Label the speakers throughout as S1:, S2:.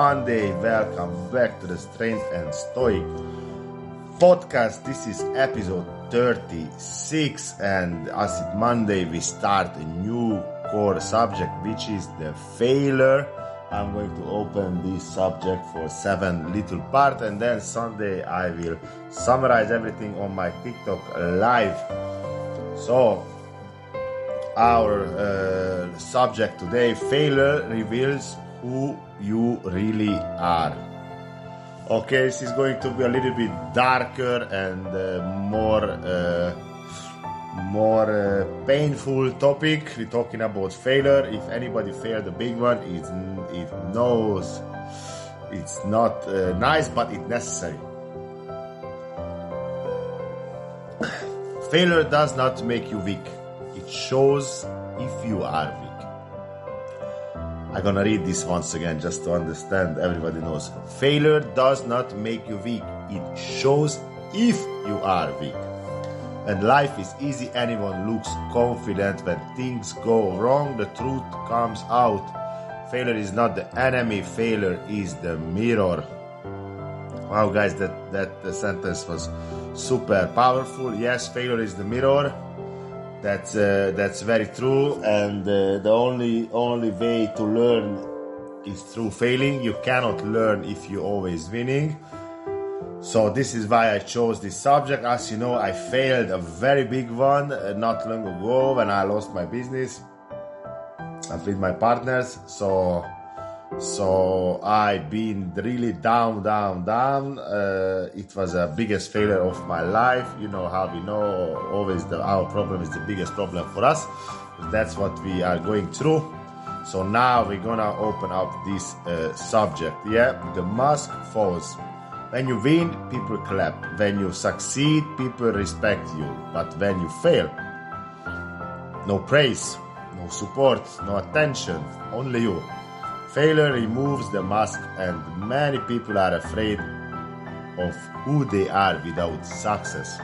S1: Monday. Welcome back to the Strenght&Stoic podcast. This is episode 36, and as it's Monday, we start a new core subject, which is the failure. I'm going to open this subject for 7 little parts, and then Sunday I will summarize everything on my TikTok live. So our subject today: failure reveals who you really are. Okay, this is going to be a little bit darker and more painful topic. We're talking about failure. If anybody failed a big one, it knows it's not nice, but it's necessary. Failure does not make you weak. It shows if you are weak. I'm gonna read this once again just to understand. Everybody knows. Failure does not make you weak. It shows if you are weak. When life is easy, anyone looks confident. When things go wrong, the truth comes out. Failure is not the enemy. Failure is the mirror. Wow, guys, that sentence was super powerful. Yes, failure is the mirror. That's very true, and the only way to learn is through failing. You cannot learn if you're always winning. So this is why I chose this subject. As you know, I failed a very big one not long ago when I lost my business and with my partners. So I've been really down. It was the biggest failure of my life. You know how we know always our problem is the biggest problem for us. That's what we are going through. So now we're gonna open up this subject. Yeah, the mask falls. When you win, people clap. When you succeed, people respect you. But when you fail, no praise, no support, no attention, only you. Failure removes the mask, and many people are afraid of who they are without success.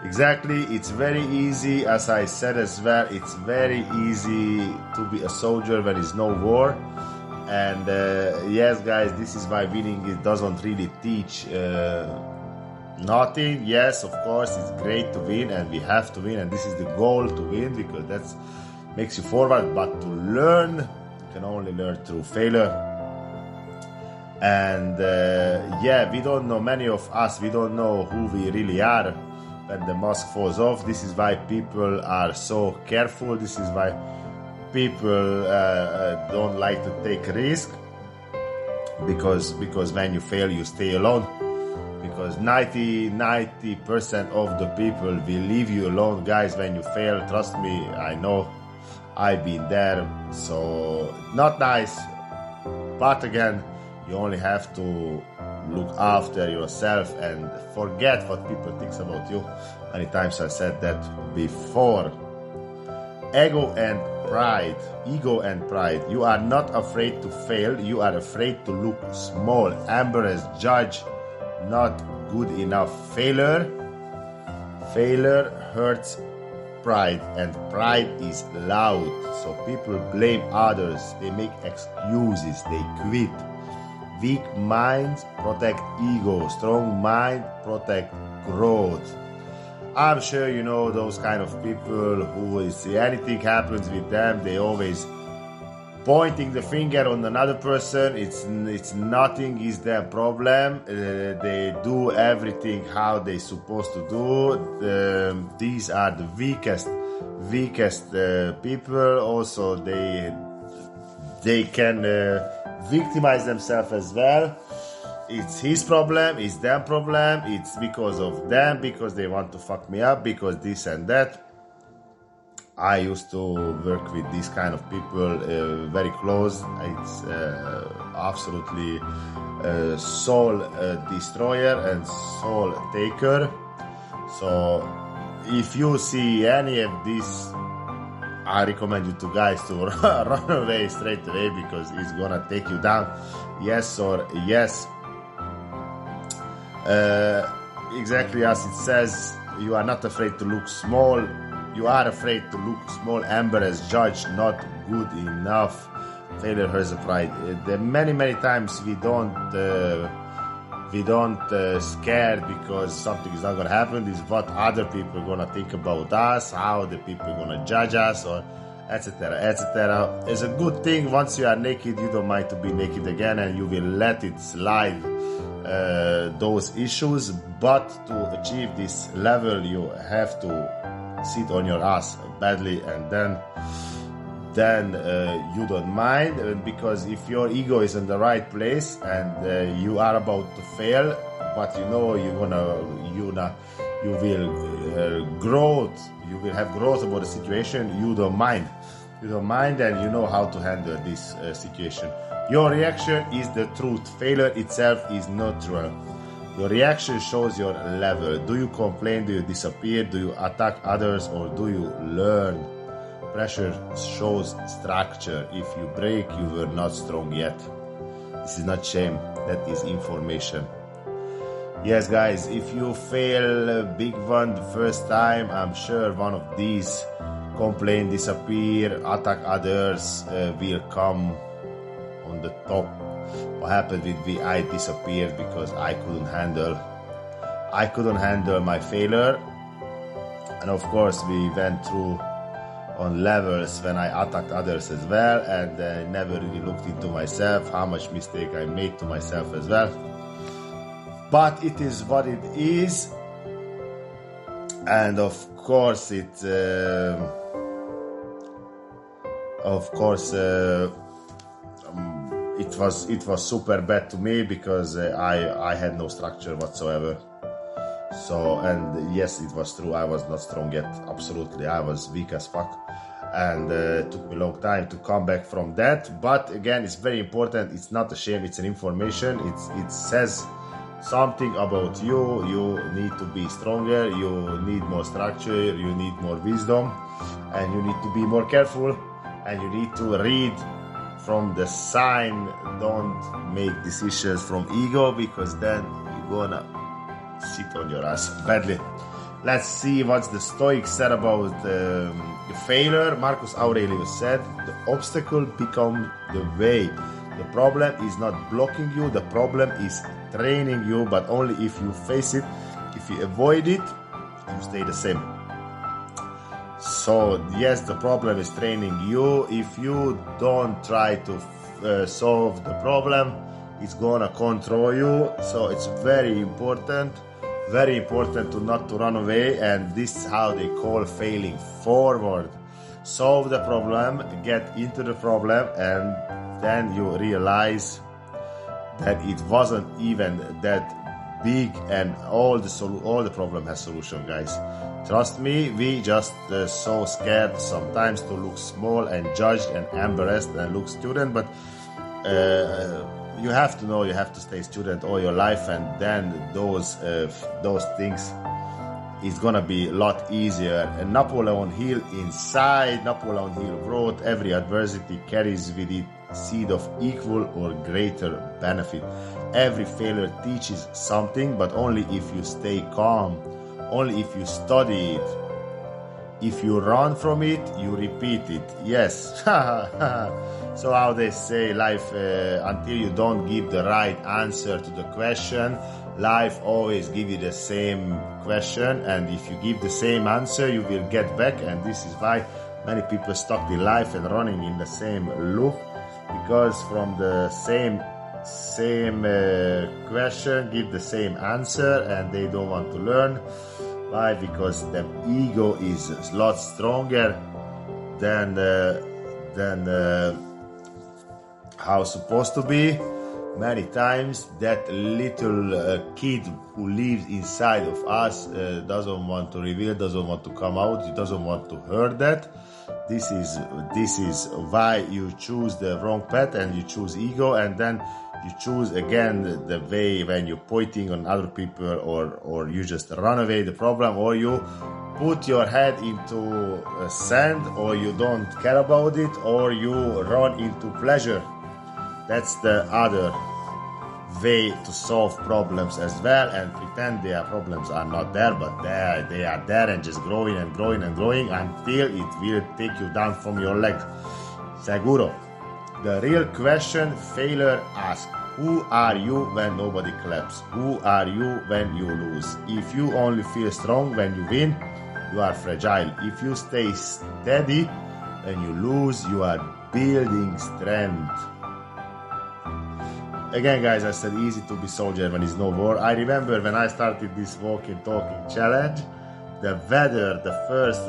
S1: Exactly, it's very easy, as I said as well, it's very easy to be a soldier when there's no war. And yes, guys, this is why winning it doesn't really teach nothing. Yes, of course, it's great to win, and we have to win, and this is the goal, to win, because that makes you forward. But to learn, can only learn through failure. And we don't know, many of us, we don't know who we really are when the mask falls off. This is why people are so careful. This is why people don't like to take a risk, because when you fail, you stay alone. Because 90% of the people will leave you alone, guys, when you fail. Trust me, I know. I've been there, so not nice. But again, you only have to look after yourself and forget what people think about you. Many times I said that before. Ego and pride. You are not afraid to fail. You are afraid to look small, embarrassed, judge, not good enough. Failure hurts pride, and pride is loud. So people blame others, they make excuses, they quit. Weak minds protect ego, strong mind protect growth. I'm sure you know those kind of people who is anything happens with them, they always pointing the finger on another person. It's nothing is their problem. They do everything how they supposed to do. These are the weakest people. Also, they can victimize themselves as well. It's his problem, it's their problem, it's because of them, because they want to fuck me up, because this and that. I used to work with these kind of people very close. It's absolutely soul destroyer and soul taker. So if you see any of this, I recommend you to guys to run away straight away, because it's gonna take you down. Yes or yes. Exactly as it says, you are not afraid to look small. You are afraid to look small, embarrassed, judged, not good enough. Failure hurts the pride. Many times we don't scared because something is not going to happen. This is what other people are going to think about us, how the people are going to judge us, or etc. etc. It's a good thing once you are naked, you don't mind to be naked again, and you will let it slide those issues. But to achieve this level, you have to sit on your ass badly, and then you don't mind, because if your ego is in the right place and you are about to fail, but you know you will growth, you will have growth about the situation, you don't mind, and you know how to handle this situation. Your reaction is the truth. Failure itself is neutral. Your reaction shows your level. Do you complain? Do you disappear? Do you attack others, or do you learn? Pressure shows structure. If you break, you were not strong yet. This is not shame, that is information. Yes, guys, if you fail a big one the first time, I'm sure one of these, complain, disappear, attack others, will come on the top. What happened with me? I disappeared because I couldn't handle my failure. And of course we went through on levels when I attacked others as well, and never really looked into myself, how much mistake I made to myself as well. But it is what it is, and of course it was super bad to me, because I had no structure whatsoever. So, and yes, it was true, I was not strong yet, absolutely, I was weak as fuck, and it took me a long time to come back from that. But again, it's very important, it's not a shame, it's an information, it says something about you. You need to be stronger, you need more structure, you need more wisdom, and you need to be more careful, and you need to read from the sign. Don't make decisions from ego, because then you're gonna sit on your ass badly. Let's see what the Stoics said about the failure. Marcus Aurelius said, the obstacle becomes the way. The problem is not blocking you, the problem is training you, but only if you face it. If you avoid it, you stay the same. So yes, the problem is training you. If you don't try to solve the problem, it's gonna control you. So it's very important to not to run away, and this is how they call failing forward. Solve the problem, get into the problem, and then you realize that it wasn't even that big, and all the problem has solution, guys. Trust me, we just so scared sometimes to look small and judged and embarrassed and look student, but you have to know you have to stay student all your life, and then those things is gonna be a lot easier. And Napoleon Hill wrote, every adversity carries with it seed of equal or greater benefit. Every failure teaches something, but only if you stay calm, only if you study it. If you run from it, you repeat it. Yes. So how they say, life, until you don't give the right answer to the question, life always give you the same question, and if you give the same answer, you will get back. And this is why many people stuck in life and running in the same loop, because from the same question give the same answer, and they don't want to learn. Why? Because the ego is a lot stronger than how supposed to be. Many times that little kid who lives inside of us doesn't want to reveal, doesn't want to come out, he doesn't want to hear that. This is why you choose the wrong path, and you choose ego, and then you choose again the way when you're pointing on other people, or you just run away the problem, or you put your head into sand, or you don't care about it, or you run into pleasure. That's the other way to solve problems as well, and pretend their problems are not there, but they are there, and just growing and growing and growing until it will take you down from your leg. Seguro. The real question failure asks, who are you when nobody claps? Who are you when you lose? If you only feel strong when you win, you are fragile. If you stay steady when you lose, you are building strength. Again, guys, I said easy to be soldier when it's no war. I remember when I started this walking, talking challenge, the weather the first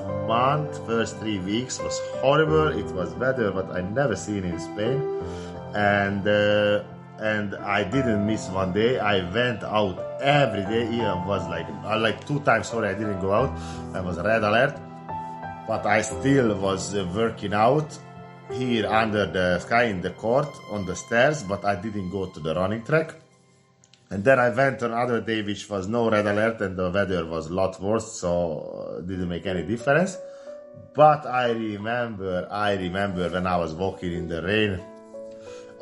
S1: 3 weeks was horrible. It was weather what I never seen in Spain, and I didn't miss one day. I went out every day. Even was like 2 times. Sorry, I didn't go out. I was red alert, but I still was working out here under the sky in the court on the stairs. But I didn't go to the running track. And then I went another day which was no red alert and the weather was a lot worse, so it didn't make any difference. But I remember when I was walking in the rain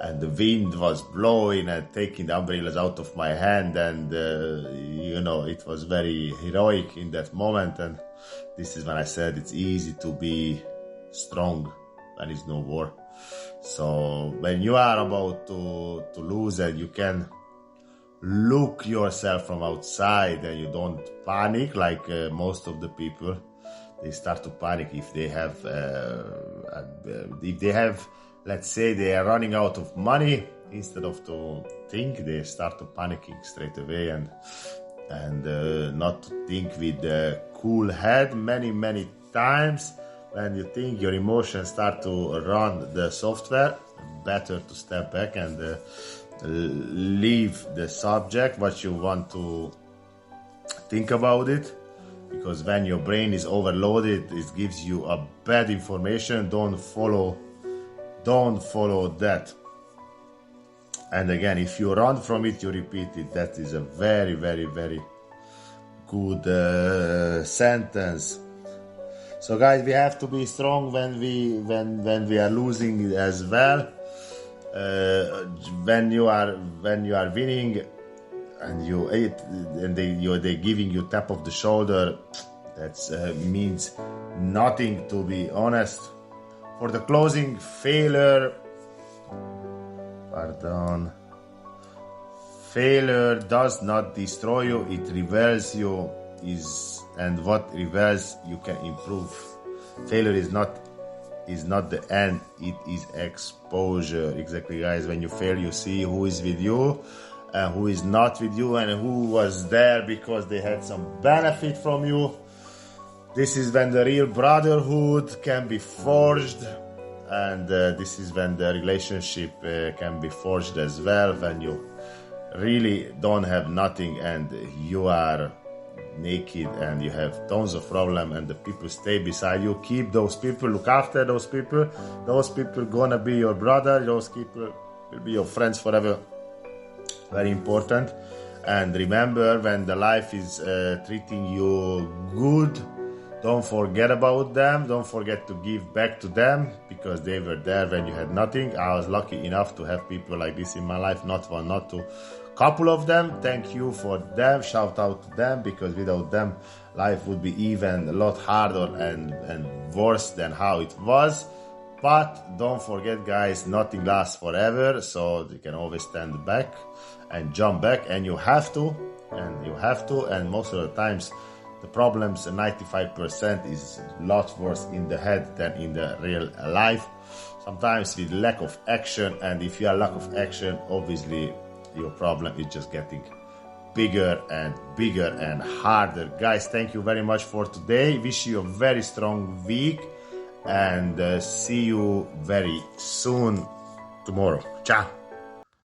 S1: and the wind was blowing and taking the umbrellas out of my hand, and it was very heroic in that moment. And this is when I said it's easy to be strong when it's no war. So when you are about to lose and you can look yourself from outside and you don't panic like most of the people, they start to panic if they have, let's say they are running out of money. Instead of to think, they start to panicking straight away and not to think with a cool head. Many times when you think, your emotions start to run the software. Better to step back and leave the subject what you want to think about it, because when your brain is overloaded, it gives you a bad information. Don't follow that. And again, if you run from it, you repeat it. That is a very good sentence. So guys, we have to be strong when we are losing as well. When you are winning and they giving you tap of the shoulder, that means nothing, to be honest. For the closing, failure does not destroy you, it reveals you, and what reveals you can improve. Failure is not the end, it is exposure. Exactly, guys. When you fail, you see who is with you and who is not with you, and who was there because they had some benefit from you. This is when the real brotherhood can be forged, and this is when the relationship can be forged as well, when you really don't have nothing and you are naked and you have tons of problem, and the people stay beside you. Keep those people, look after those people gonna be your brother, those people will be your friends forever. Very important. And remember, when the life is treating you good, don't forget about them. Don't forget to give back to them, because they were there when you had nothing. I was lucky enough to have people like this in my life, not one, not two, couple of them. Thank you for them. Shout out to them, because without them, life would be even a lot harder and worse than how it was. But don't forget, guys, nothing lasts forever, so you can always stand back and jump back, and you have to, and most of the times the problems, 95%, is a lot worse in the head than in the real life. Sometimes with lack of action, and if you are lack of action, obviously your problem is just getting bigger and harder. Guys, thank you very much for today. Wish you a very strong week, and see you very soon tomorrow. Ciao.